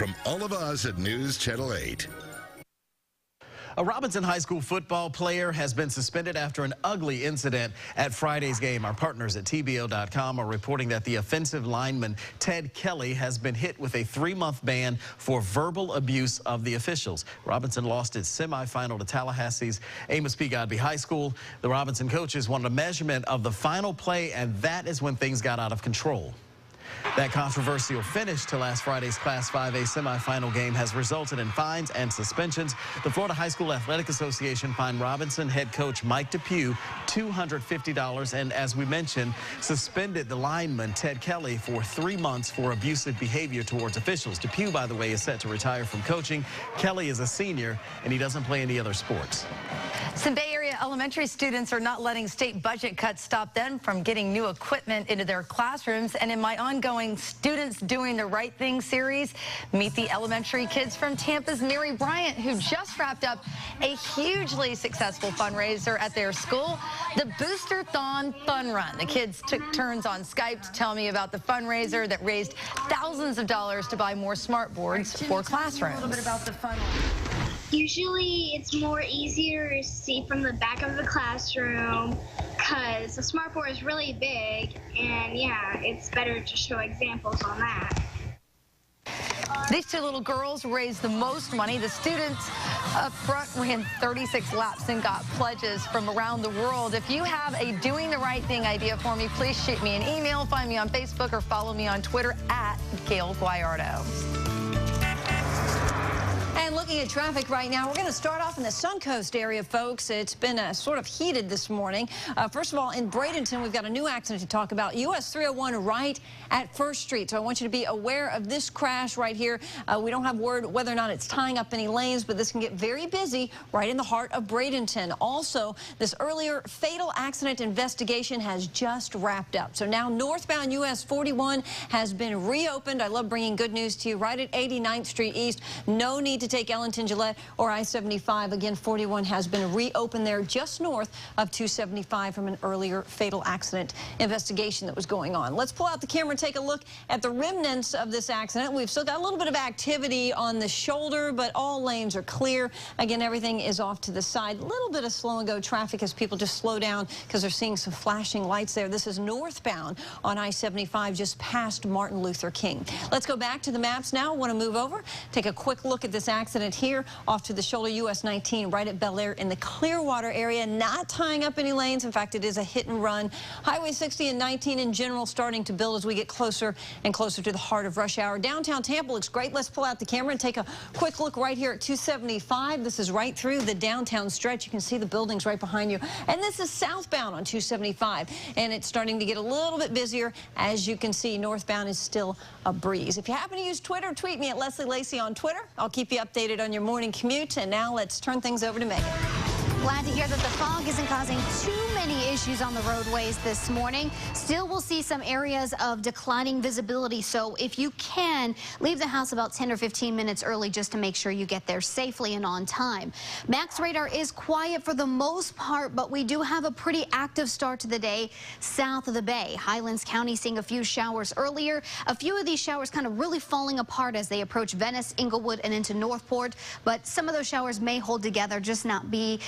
from all of us at News Channel 8. A Robinson High School football player has been suspended after an ugly incident at Friday's game. Our partners at TBO.com are reporting that the offensive lineman Ted Kelly has been hit with a 3-month ban for verbal abuse of the officials. Robinson lost its semifinal to Tallahassee's Amos P. Godby High School. The Robinson coaches wanted a measurement of the final play, and that is when things got out of control. That controversial finish to last Friday's Class 5A semifinal game has resulted in fines and suspensions. The Florida High School Athletic Association fined Robinson head coach Mike Depew $250 and, as we mentioned, suspended the lineman Ted Kelly for 3 months for abusive behavior towards officials. Depew, by the way, is set to retire from coaching. Kelly is a senior, and he doesn't play any other sports. Some Bay Area elementary students are not letting state budget cuts stop them from getting new equipment into their classrooms. And in my ongoing Students Doing the Right Thing series, meet the elementary kids from Tampa's Mary Bryant, who just wrapped up a hugely successful fundraiser at their school, the Booster-thon Fun Run. The kids took turns on Skype to tell me about the fundraiser that raised thousands of dollars to buy more smart boards for classrooms. A little bit about the fun. Usually it's more easier to see from the back of the classroom because the smartboard is really big, and yeah, it's better to show examples on that. These two little girls raised the most money. The students up front ran 36 laps and got pledges from around the world. If you have a Doing the Right Thing idea for me, please shoot me an email, find me on Facebook, or follow me on Twitter at Gail Guayardo. And looking at traffic right now, we're going to start off in the Suncoast area, folks. It's been sort of heated this morning. First of all, in Bradenton, we've got a new accident to talk about. US 301 right at First Street. So I want you to be aware of this crash right here. We don't have word whether or not it's tying up any lanes, but this can get very busy right in the heart of Bradenton. Also, this earlier fatal accident investigation has just wrapped up. So now northbound US 41 has been reopened. I love bringing good news to you. Right at 89th Street East. No need to take Ellington Gillette or I-75. Again, 41 has been reopened there just north of 275 from an earlier fatal accident investigation that was going on. Let's pull out the camera and take a look at the remnants of this accident. We've still got a little bit of activity on the shoulder, but all lanes are clear. Again, everything is off to the side. A little bit of slow and go traffic as people just slow down because they're seeing some flashing lights there. This is northbound on I-75 just past Martin Luther King. Let's go back to the maps now. I want to move over, take a quick look at this accident here off to the shoulder, US 19 right at Bel Air in the Clearwater area, not tying up any lanes. In fact, it is a hit and run. Highway 60 and 19 in general starting to build as we get closer and closer to the heart of rush hour. Downtown Tampa looks great. Let's pull out the camera and take a quick look right here at 275. This is right through the downtown stretch. You can see the buildings right behind you. And this is southbound on 275. And it's starting to get a little bit busier. As you can see, northbound is still a breeze. If you happen to use Twitter, tweet me at Leslie Lacey on Twitter. I'll keep you updated on your morning commute. And now let's turn things over to Megan. Glad to hear that the fog isn't causing too many issues on the roadways this morning. Still, we'll see some areas of declining visibility. So if you can, leave the house about 10 or 15 minutes early just to make sure you get there safely and on time. Max radar is quiet for the most part, but we do have a pretty active start to the day south of the bay. Highlands County seeing a few showers earlier. A few of these showers kind of really falling apart as they approach Venice, Inglewood, and into Northport. But some of those showers may hold together, just not be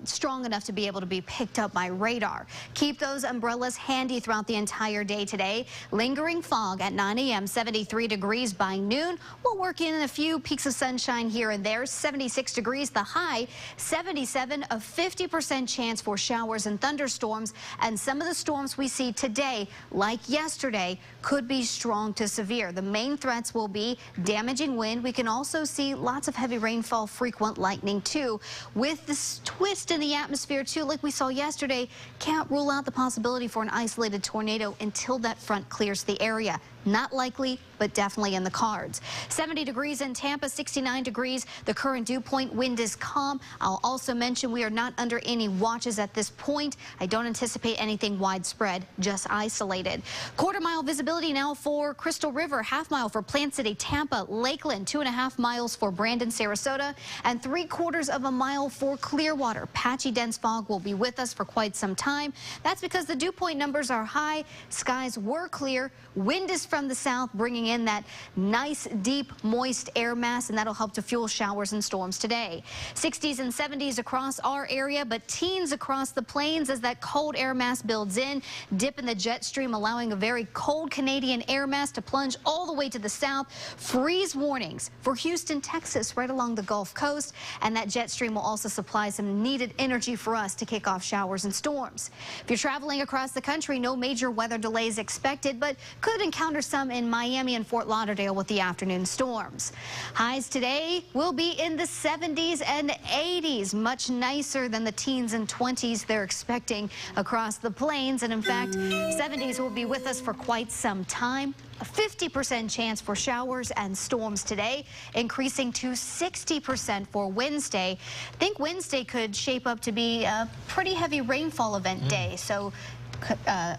strong enough to be able to be picked up by radar. Keep those umbrellas handy throughout the entire day today. Lingering fog at 9 a.m., 73 degrees by noon. We'll work in a few peaks of sunshine here and there. 76 degrees the high, 77, a 50% chance for showers and thunderstorms. And some of the storms we see today, like yesterday, could be strong to severe. The main threats will be damaging wind. We can also see lots of heavy rainfall, frequent lightning too. With this twist in the atmosphere too, like we saw yesterday, can't rule out the possibility for an isolated tornado until that front clears the area. Not likely, but definitely in the cards. 70 degrees in Tampa, 69 degrees. The current dew point, wind is calm. I'll also mention we are not under any watches at this point. I don't anticipate anything widespread, just isolated. Quarter-mile visibility now for Crystal River, half-mile for Plant City, Tampa, Lakeland, 2.5 miles for Brandon, Sarasota, and 3/4 of a mile for Clearwater. Patchy dense fog will be with us for quite some time. That's because the dew point numbers are high. Skies were clear. Wind is from the south, bringing in that nice, deep, moist air mass, and that'll help to fuel showers and storms today. 60s and 70s across our area, but teens across the plains as that cold air mass builds in. Dip in the jet stream, allowing a very cold Canadian air mass to plunge all the way to the south. Freeze warnings for Houston, Texas, right along the Gulf Coast, and that jet stream will also supply some needed energy for us to kick off showers and storms. If you're traveling across the country, no major weather delays expected, but could encounter some in Miami and Fort Lauderdale with the afternoon storms. Highs today will be in the 70s and 80s, much nicer than the teens and 20s they're expecting across the plains. And in fact, 70s will be with us for quite some time. A 50% chance for showers and storms today, increasing to 60% for Wednesday. I think Wednesday could shape up to be a pretty heavy rainfall event day. So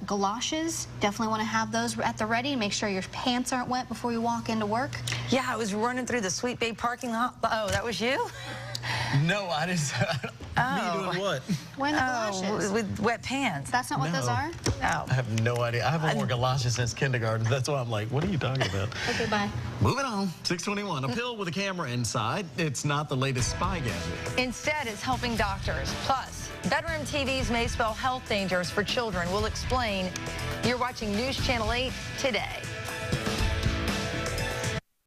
galoshes, definitely want to have those at the ready. Make sure your pants aren't wet before you walk into work. Yeah, I was running through the Sweet Bay parking lot. Oh, that was you? No, I didn't. Oh. Me doing what? Wearing the galoshes. With wet pants. That's not what those are? No. I have no idea. I haven't worn galoshes since kindergarten. That's why I'm like, what are you talking about? Okay, bye. Moving on. 621. A pill with a camera inside. It's not the latest spy gadget. Instead, it's helping doctors. Plus, bedroom TVs may spell health dangers for children. We'll explain. You're watching News Channel 8 today.